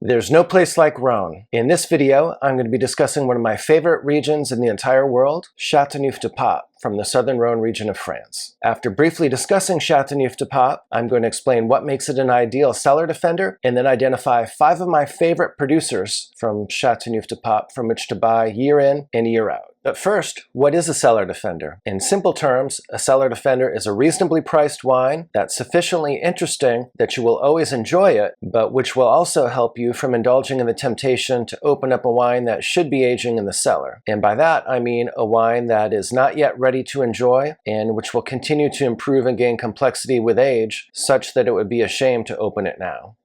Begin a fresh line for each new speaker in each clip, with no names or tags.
There's no place like Rhone. In this video, I'm going to be discussing one of my favorite regions in the entire world, Chateauneuf du Pape, from the southern Rhone region of France. After briefly discussing Chateauneuf du Pape, I'm going to explain what makes it an ideal cellar defender, and then identify 5 of my favorite producers from Chateauneuf du Pape from which to buy year in and year out. But first, what is a cellar defender? In simple terms, a cellar defender is a reasonably priced wine that's sufficiently interesting that you will always enjoy it, but which will also help you from indulging in the temptation to open up a wine that should be aging in the cellar. And by that, I mean a wine that is not yet ready to enjoy and which will continue to improve and gain complexity with age, such that it would be a shame to open it now.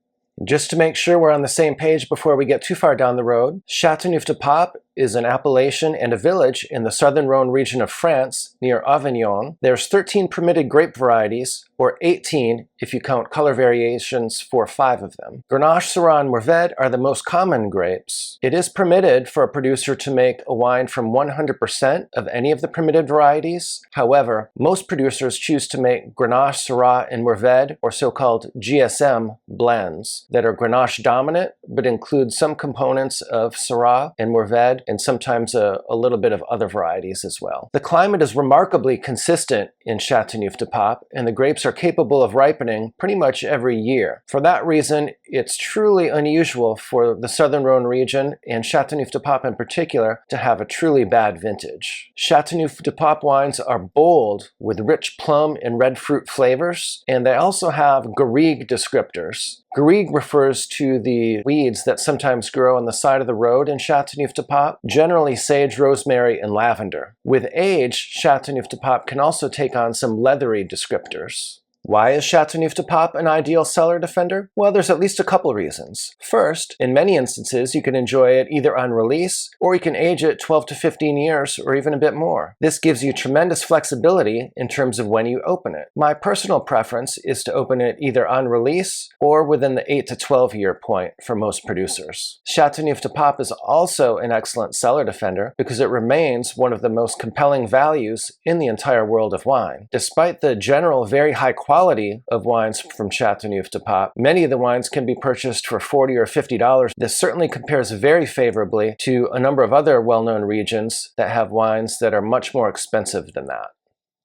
Just to make sure we're on the same page before we get too far down the road, Chateauneuf du Pape is an appellation and a village in the southern Rhone region of France, near Avignon. There's 13 permitted grape varieties, or 18 if you count color variations for 5 of them. Grenache, Syrah, and Mourvedre are the most common grapes. It is permitted for a producer to make a wine from 100% of any of the permitted varieties. However, most producers choose to make Grenache, Syrah, and Mourvedre, or so-called GSM blends, that are Grenache dominant, but include some components of Syrah and Mourvedre, and sometimes a little bit of other varieties as well. The climate is remarkably consistent in Chateauneuf du Pape, and the grapes are capable of ripening pretty much every year. For that reason, it's truly unusual for the southern Rhone region, and Chateauneuf du Pape in particular, to have a truly bad vintage. Chateauneuf du Pape wines are bold with rich plum and red fruit flavors, and they also have garrigue descriptors. Garrigue refers to the weeds that sometimes grow on the side of the road in Chateauneuf du Pape, generally sage, rosemary, and lavender. With age, Chateauneuf du Pape can also take on some leathery descriptors. Why is Chateauneuf du Pape an ideal cellar defender? Well, there's at least a couple reasons. First, in many instances, you can enjoy it either on release, or you can age it 12 to 15 years, or even a bit more. This gives you tremendous flexibility in terms of when you open it. My personal preference is to open it either on release, or within the 8 to 12 year point for most producers. Chateauneuf du Pape is also an excellent cellar defender because it remains one of the most compelling values in the entire world of wine. Despite the general very high quality of wines from Chateauneuf du Pape, many of the wines can be purchased for $40 or $50. This certainly compares very favorably to a number of other well-known regions that have wines that are much more expensive than that.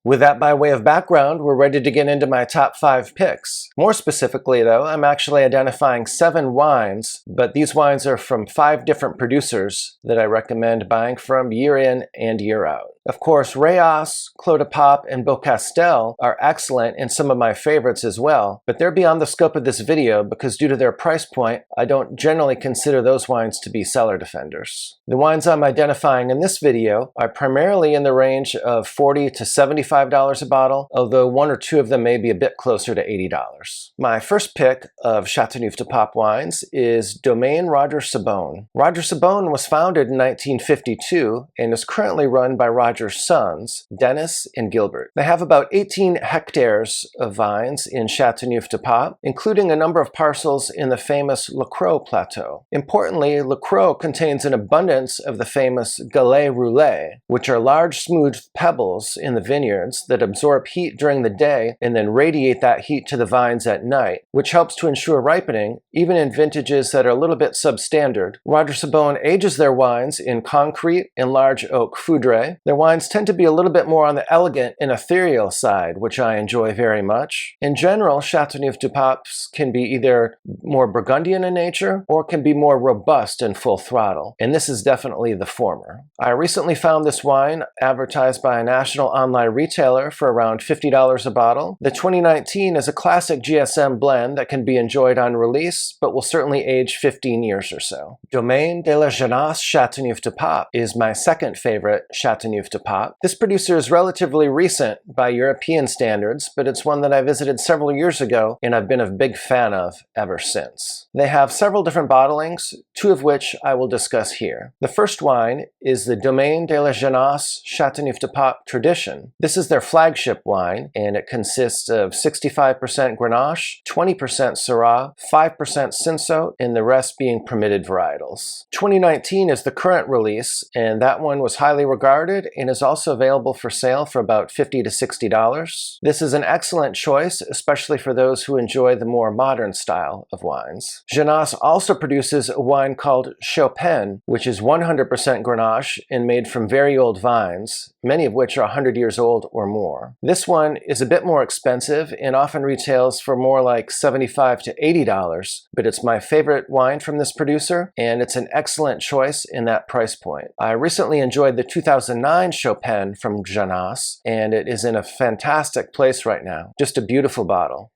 With that by way of background, we're ready to get into my top 5 picks. More specifically though, I'm actually identifying 7 wines, but these wines are from 5 different producers that I recommend buying from year in and year out. Of course, Rayas, Clos de Pape, and Beaucastel are excellent and some of my favorites as well, but they're beyond the scope of this video because due to their price point, I don't generally consider those wines to be cellar defenders. The wines I'm identifying in this video are primarily in the range of $40 to $75 a bottle, although 1 or 2 of them may be a bit closer to $80. My first pick of Chateauneuf du Pape wines is Domaine Roger Sabon. Roger Sabon was founded in 1952 and is currently run by Roger's sons, Dennis and Gilbert. They have about 18 hectares of vines in Chateauneuf du Pape, including a number of parcels in the famous Clos Plateau. Importantly, Clos contains an abundance of the famous galets roulés, which are large smooth pebbles in the vineyards that absorb heat during the day and then radiate that heat to the vines at night, which helps to ensure ripening, even in vintages that are a little bit substandard. Roger Sabon ages their wines in concrete and large oak foudre. Their wines tend to be a little bit more on the elegant and ethereal side, which I enjoy very much. In general, Chateauneuf du Papes can be either more Burgundian in nature or can be more robust and full throttle, and this is definitely the former. I recently found this wine advertised by a national online retailer for around $50 a bottle. The 2019 is a classic GSM blend that can be enjoyed on release, but will certainly age 15 years or so. Domaine de la Janasse Chateauneuf du Pape is my second favorite Chateauneuf du Pape. This producer is relatively recent by European standards, but it's one that I visited several years ago and I've been a big fan of ever since. They have several different bottlings, 2 of which I will discuss here. The first wine is the Domaine de la Janasse Chateauneuf du Pape Tradition. This is their flagship wine, and it consists of 65% Grenache, 20% Syrah, 5% Cinsault, and the rest being permitted varietals. 2019 is the current release, and that one was highly regarded and is also available for sale for about $50 to $60. This is an excellent choice, especially for those who enjoy the more modern style of wines. Janasse also produces a wine called Chaupin, which is 100% Grenache and made from very old vines, many of which are 100 years old or more. This one is a bit more expensive and often retails for more like $75 to $80, but it's my favorite wine from this producer, and it's an excellent choice in that price point. I recently enjoyed the 2009 Chaupin from Janasse, and it is in a fantastic place right now. Just a beautiful bottle.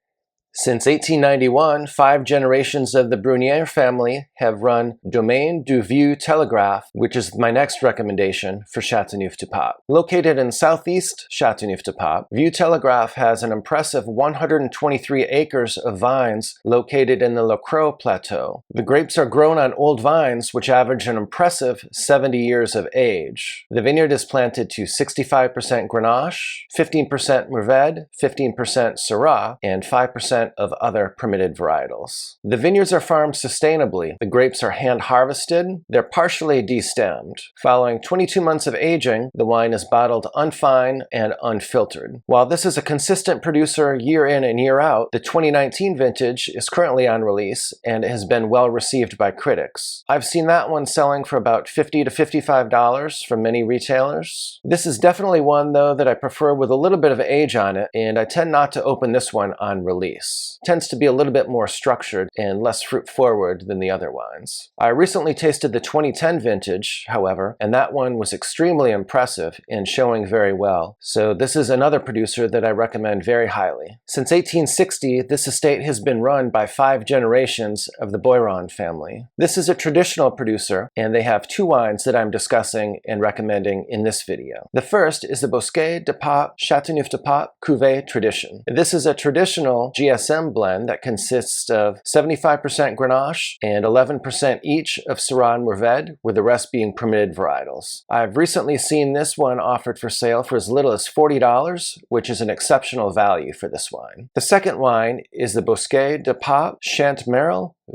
Since 1891, 5 generations of the Brunier family have run Domaine du Vieux Telegraphe, which is my next recommendation for Chateauneuf du Pape. Located in southeast Chateauneuf du Pape, Vieux Telegraphe has an impressive 123 acres of vines located in the Clos plateau. The grapes are grown on old vines, which average an impressive 70 years of age. The vineyard is planted to 65% Grenache, 15% Mourvedre, 15% Syrah, and 5% of other permitted varietals. The vineyards are farmed sustainably. The grapes are hand harvested. They're partially destemmed. Following 22 months of aging, the wine is bottled unfined and unfiltered. While this is a consistent producer year in and year out, the 2019 vintage is currently on release and has been well received by critics. I've seen that one selling for about $50 to $55 from many retailers. This is definitely one, though, that I prefer with a little bit of age on it, and I tend not to open this one on release. Tends to be a little bit more structured and less fruit forward than the other wines. I recently tasted the 2010 vintage, however, and that one was extremely impressive and showing very well. So this is another producer that I recommend very highly. Since 1860, this estate has been run by 5 generations of the Beaucastel family. This is a traditional producer, and they have 2 wines that I'm discussing and recommending in this video. The first is the Bosquet de Pape Chateauneuf du Pape Cuvee Tradition. This is a traditional GSM blend that consists of 75% Grenache and 11% each of Syrah and Mourvedre, with the rest being permitted varietals. I've recently seen this one offered for sale for as little as $40, which is an exceptional value for this wine. The second wine is the Bosquet de Pape Chante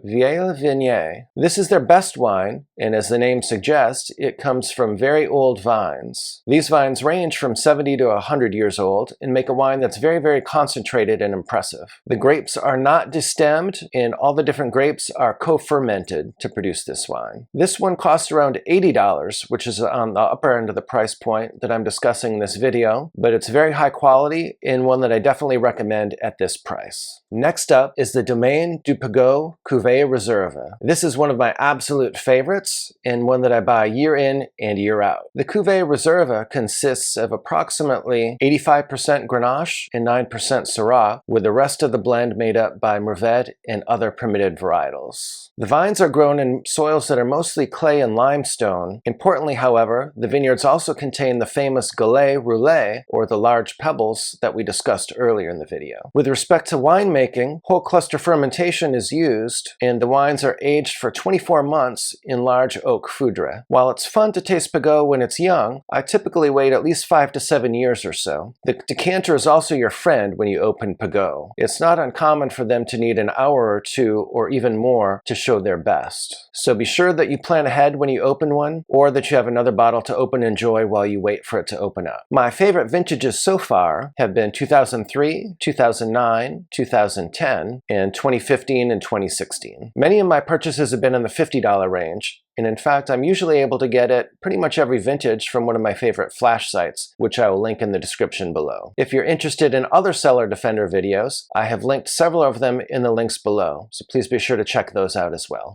Vieilles Vignes. This is their best wine, and as the name suggests, it comes from very old vines. These vines range from 70 to 100 years old and make a wine that's very, very concentrated and impressive. The grapes are not destemmed, and all the different grapes are co-fermented to produce this wine. This one costs around $80, which is on the upper end of the price point that I'm discussing in this video, but it's very high quality and one that I definitely recommend at this price. Next up is the Domaine du Pegau Cuvee Reservee. This is one of my absolute favorites and one that I buy year in and year out. The Cuvee Reservee consists of approximately 85% Grenache and 9% Syrah, with the rest of the blend made up by Mourvedre and other permitted varietals. The vines are grown in soils that are mostly clay and limestone. Importantly, however, the vineyards also contain the famous galets roulés, or the large pebbles that we discussed earlier in the video. With respect to winemaking, whole cluster fermentation is used, and the wines are aged for 24 months in large oak foudre. While it's fun to taste Pegau when it's young, I typically wait at least 5 to 7 years or so. The decanter is also your friend when you open Pegau. It's not uncommon for them to need an hour or 2 or even more to show their best. So be sure that you plan ahead when you open one, or that you have another bottle to open and enjoy while you wait for it to open up. My favorite vintages so far have been 2003, 2009, 2010, and 2015 and 2016. Many of my purchases have been in the $50 range, and in fact, I'm usually able to get it pretty much every vintage from one of my favorite flash sites, which I will link in the description below. If you're interested in other Cellar Defender videos, I have linked several of them in the links below, so please be sure to check those out as well.